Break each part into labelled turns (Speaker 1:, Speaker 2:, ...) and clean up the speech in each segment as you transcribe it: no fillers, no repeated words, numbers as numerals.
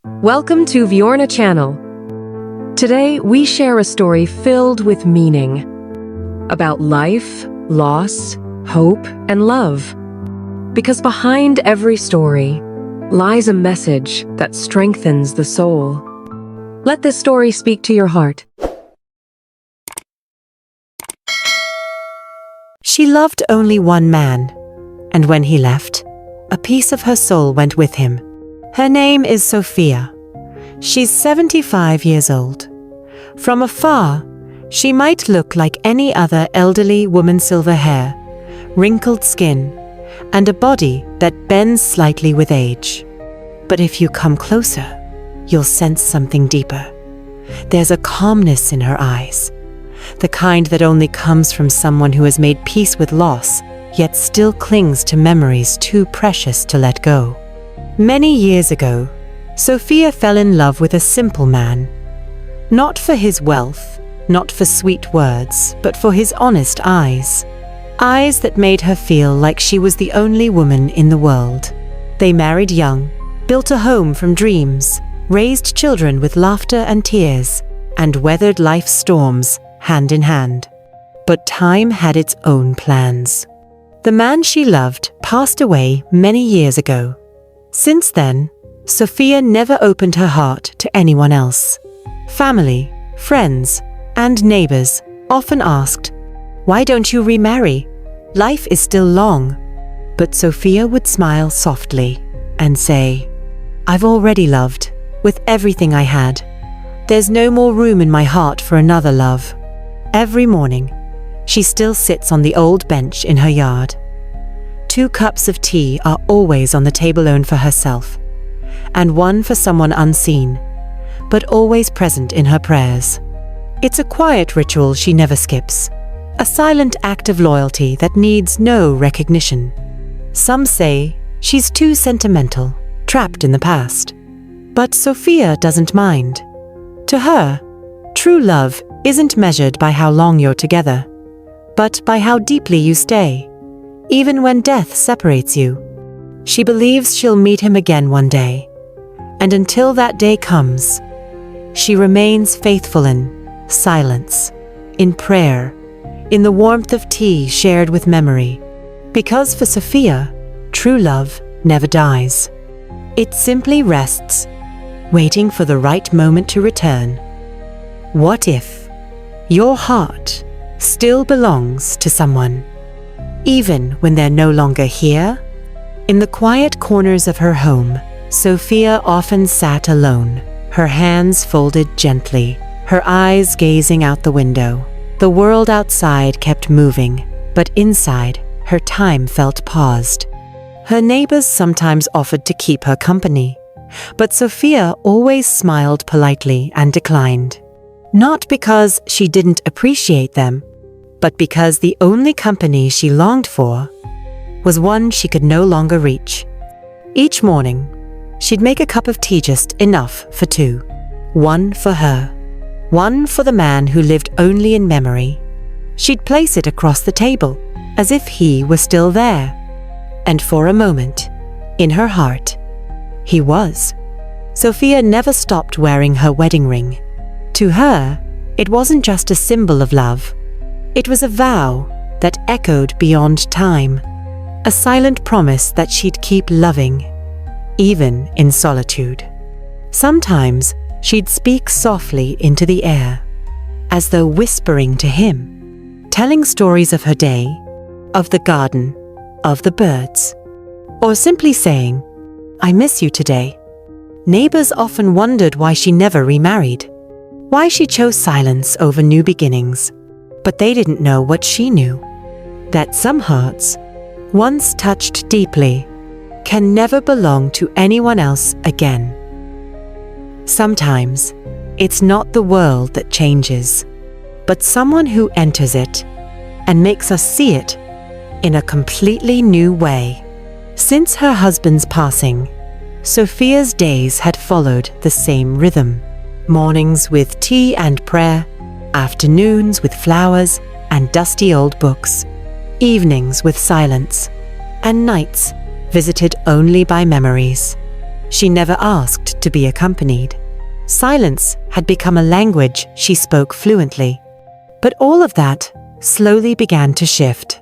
Speaker 1: Welcome to Viornachannel. Today, we share a story filled with meaning about life, loss, hope, and love. Because behind every story lies a message that strengthens the soul. Let this story speak to your heart.
Speaker 2: She loved only one man, and when he left, a piece of her soul went with him. Her name is Sofia. She's 75 years old. From afar, she might look like any other elderly woman: silver hair, wrinkled skin, and a body that bends slightly with age. But if you come closer, you'll sense something deeper. There's a calmness in her eyes, the kind that only comes from someone who has made peace with loss, yet still clings to memories too precious to let go. Many years ago, Sofia fell in love with a simple man. Not for his wealth, not for sweet words, but for his honest eyes. Eyes that made her feel like she was the only woman in the world. They married young, built a home from dreams, raised children with laughter and tears, and weathered life's storms hand in hand. But time had its own plans. The man she loved passed away many years ago. Since then, Sofia never opened her heart to anyone else. Family, friends, and neighbors often asked, "Why don't you remarry? Life is still long." But Sofia would smile softly and say, "I've already loved, with everything I had. There's no more room in my heart for another love." Every morning, she still sits on the old bench in her yard. 2 cups of tea are always on the table alone for herself, and one for someone unseen, but always present in her prayers. It's a quiet ritual she never skips, a silent act of loyalty that needs no recognition. Some say she's too sentimental, trapped in the past. But Sofia doesn't mind. To her, true love isn't measured by how long you're together, but by how deeply you stay, even when death separates you. She believes she'll meet him again one day, and until that day comes, she remains faithful in silence, in prayer, in the warmth of tea shared with memory. Because for Sofia, true love never dies. It simply rests, waiting for the right moment to return. What if your heart still belongs to someone, even when they're no longer here? In the quiet corners of her home, Sofia often sat alone, her hands folded gently, her eyes gazing out the window. The world outside kept moving, but inside, her time felt paused. Her neighbors sometimes offered to keep her company, but Sofia always smiled politely and declined. Not because she didn't appreciate them, but because the only company she longed for was one she could no longer reach. Each morning, she'd make a cup of tea, just enough for 2. One for her, one for the man who lived only in memory. She'd place it across the table, as if he were still there. And for a moment, in her heart, he was. Sofia never stopped wearing her wedding ring. To her, it wasn't just a symbol of love. It was a vow that echoed beyond time, a silent promise that she'd keep loving, even in solitude. Sometimes she'd speak softly into the air, as though whispering to him, telling stories of her day, of the garden, of the birds, or simply saying, "I miss you today." Neighbors often wondered why she never remarried, why she chose silence over new beginnings. But they didn't know what she knew, that some hearts, once touched deeply, can never belong to anyone else again. Sometimes, it's not the world that changes, but someone who enters it and makes us see it in a completely new way. Since her husband's passing, Sofia's days had followed the same rhythm. Mornings with tea and prayer, afternoons with flowers and dusty old books, evenings with silence, and nights visited only by memories. She never asked to be accompanied. Silence had become a language she spoke fluently. But all of that slowly began to shift.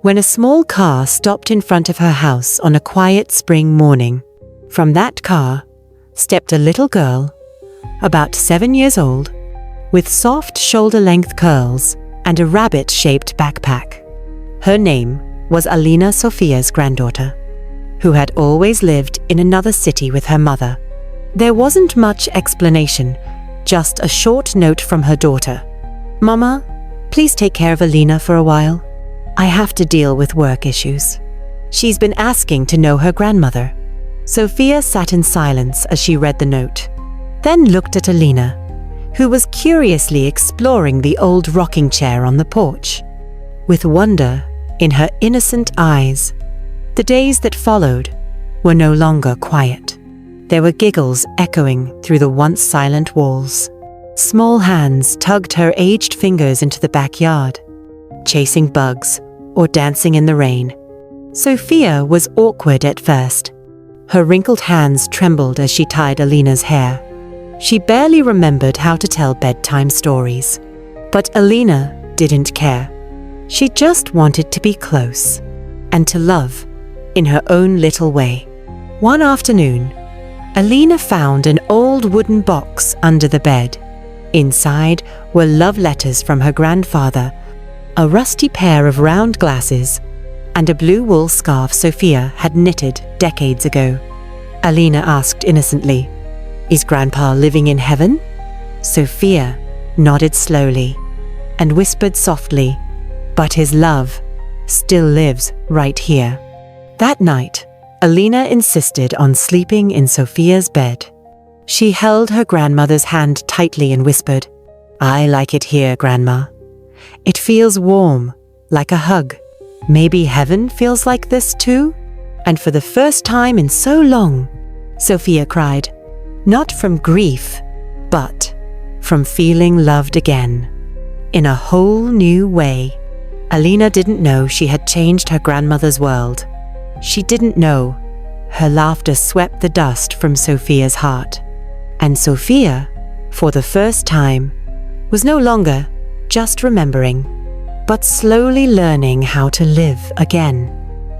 Speaker 2: When a small car stopped in front of her house on a quiet spring morning, from that car stepped a little girl, about 7 years old, with soft shoulder-length curls and a rabbit-shaped backpack. Her name was Alina Sofia's granddaughter, who had always lived in another city with her mother. There wasn't much explanation, just a short note from her daughter. "Mama, please take care of Alina for a while. I have to deal with work issues. She's been asking to know her grandmother." Sofia sat in silence as she read the note, then looked at Alina, who was curiously exploring the old rocking chair on the porch, with wonder in her innocent eyes. The days that followed were no longer quiet. There were giggles echoing through the once silent walls. Small hands tugged her aged fingers into the backyard, chasing bugs or dancing in the rain. Sofia was awkward at first. Her wrinkled hands trembled as she tied Alina's hair. She barely remembered how to tell bedtime stories. But Alina didn't care. She just wanted to be close and to love in her own little way. One afternoon, Alina found an old wooden box under the bed. Inside were love letters from her grandfather, a rusty pair of round glasses, and a blue wool scarf Sofia had knitted decades ago. Alina asked innocently, "Is Grandpa living in heaven?" Sofia nodded slowly and whispered softly, "But his love still lives right here." That night, Alina insisted on sleeping in Sofia's bed. She held her grandmother's hand tightly and whispered, "I like it here, Grandma. It feels warm, like a hug. Maybe heaven feels like this too?" And for the first time in so long, Sofia cried, not from grief, but from feeling loved again, in a whole new way. Alina didn't know she had changed her grandmother's world. She didn't know her laughter swept the dust from Sofia's heart. And Sofia, for the first time, was no longer just remembering, but slowly learning how to live again.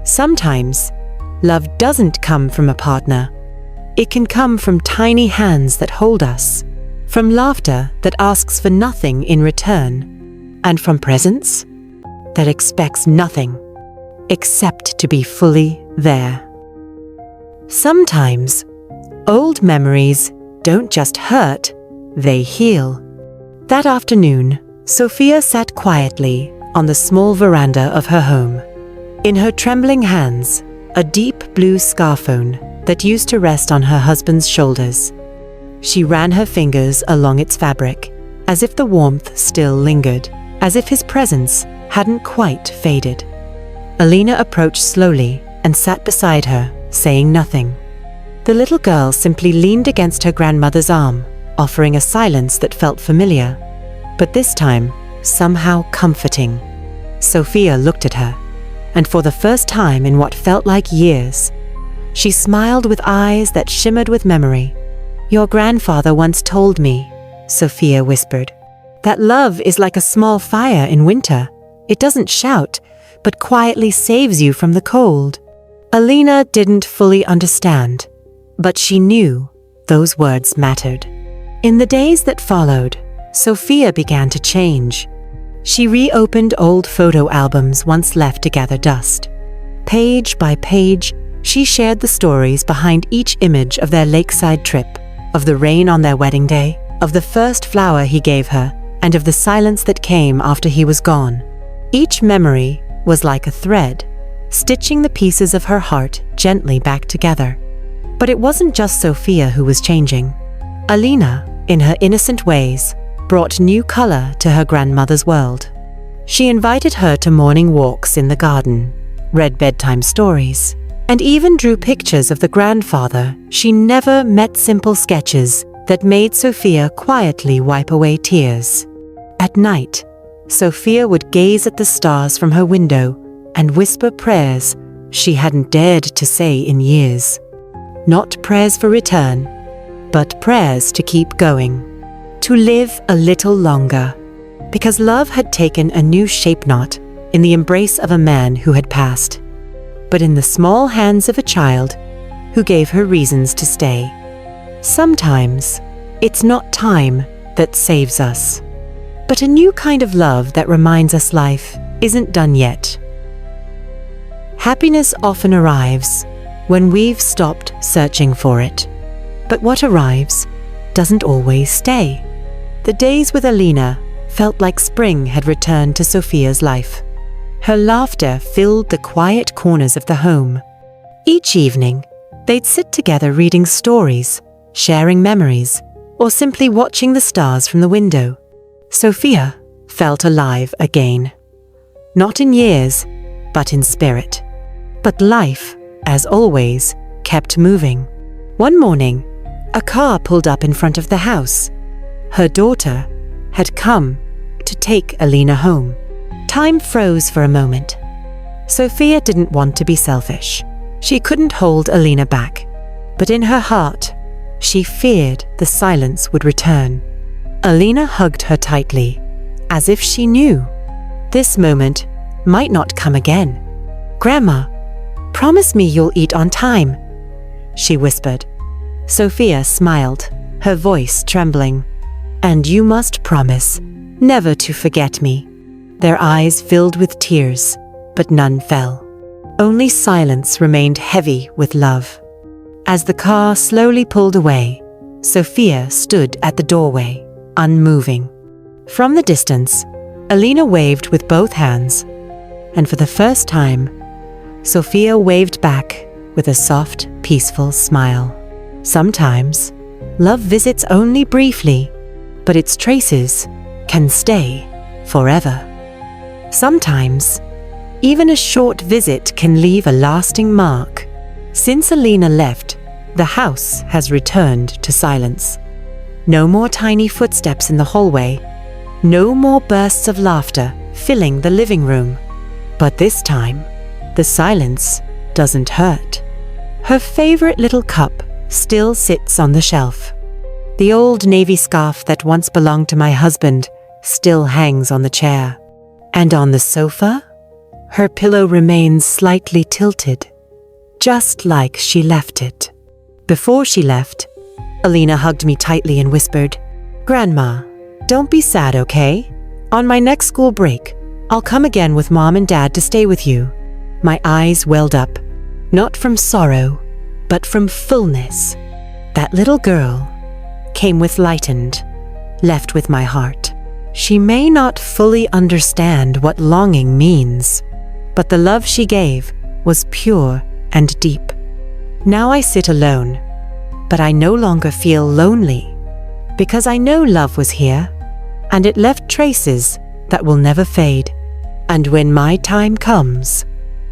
Speaker 2: Sometimes, love doesn't come from a partner. It can come from tiny hands that hold us, from laughter that asks for nothing in return, and from presence that expects nothing except to be fully there. Sometimes, old memories don't just hurt, they heal. That afternoon, Sofia sat quietly on the small veranda of her home. In her trembling hands, a deep blue scarfone that used to rest on her husband's shoulders. She ran her fingers along its fabric, as if the warmth still lingered, as if his presence hadn't quite faded. Alina approached slowly and sat beside her, saying nothing. The little girl simply leaned against her grandmother's arm, offering a silence that felt familiar, but this time somehow comforting. Sofia looked at her, and for the first time in what felt like years, she smiled with eyes that shimmered with memory. "Your grandfather once told me," Sofia whispered, "that love is like a small fire in winter. It doesn't shout, but quietly saves you from the cold." Alina didn't fully understand, but she knew those words mattered. In the days that followed, Sofia began to change. She reopened old photo albums once left to gather dust. Page by page, she shared the stories behind each image of their lakeside trip, of the rain on their wedding day, of the first flower he gave her, and of the silence that came after he was gone. Each memory was like a thread, stitching the pieces of her heart gently back together. But it wasn't just Sofia who was changing. Alina, in her innocent ways, brought new color to her grandmother's world. She invited her to morning walks in the garden, read bedtime stories, and even drew pictures of the grandfather she never met, simple sketches that made Sofia quietly wipe away tears. At night, Sofia would gaze at the stars from her window and whisper prayers she hadn't dared to say in years. not prayers for return, but prayers to keep going, to live a little longer, because love had taken a new shape, not in the embrace of a man who had passed, but in the small hands of a child who gave her reasons to stay. Sometimes it's not time that saves us, but a new kind of love that reminds us life isn't done yet. Happiness often arrives when we've stopped searching for it, but what arrives doesn't always stay. The days with Alina felt like spring had returned to Sofia's life. Her laughter filled the quiet corners of the home. Each evening, they'd sit together reading stories, sharing memories, or simply watching the stars from the window. Sofia felt alive again. Not in years, but in spirit. But life, as always, kept moving. One morning, a car pulled up in front of the house. Her daughter had come to take Alina home. Time froze for a moment. Sofia didn't want to be selfish. She couldn't hold Alina back. But in her heart, she feared the silence would return. Alina hugged her tightly, as if she knew this moment might not come again. "Grandma, promise me you'll eat on time," she whispered. Sofia smiled, her voice trembling. "And you must promise never to forget me." Their eyes filled with tears, but none fell. Only silence remained heavy with love. As the car slowly pulled away, Sofia stood at the doorway, unmoving. From the distance, Alina waved with both hands, and for the first time, Sofia waved back with a soft, peaceful smile. Sometimes, love visits only briefly, but its traces can stay forever. Sometimes, even a short visit can leave a lasting mark. Since Alina left, the house has returned to silence. No more tiny footsteps in the hallway. No more bursts of laughter filling the living room. But this time, the silence doesn't hurt. Her favorite little cup still sits on the shelf. The old navy scarf that once belonged to my husband still hangs on the chair. And on the sofa, her pillow remains slightly tilted, just like she left it. Before she left, Alina hugged me tightly and whispered, "Grandma, don't be sad, okay? On my next school break, I'll come again with Mom and Dad to stay with you." My eyes welled up, not from sorrow, but from fullness. That little girl came with lightened, left with my heart. She may not fully understand what longing means, but the love she gave was pure and deep. Now I sit alone, but I no longer feel lonely, because I know love was here, and it left traces that will never fade. And when my time comes,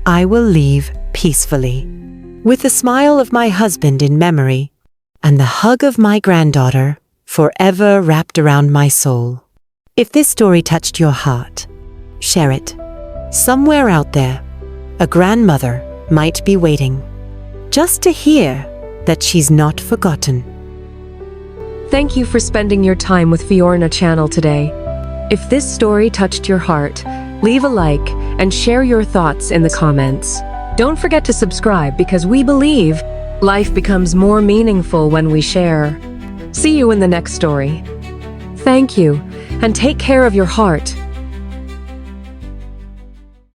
Speaker 2: I will leave peacefully, with the smile of my husband in memory, and the hug of my granddaughter forever wrapped around my soul. If this story touched your heart, share it. Somewhere out there, a grandmother might be waiting, just to hear that she's not forgotten.
Speaker 1: Thank you for spending your time with Viornachannel today. If this story touched your heart, leave a like and share your thoughts in the comments. Don't forget to subscribe, because we believe life becomes more meaningful when we share. See you in the next story. Thank you, and take care of your heart.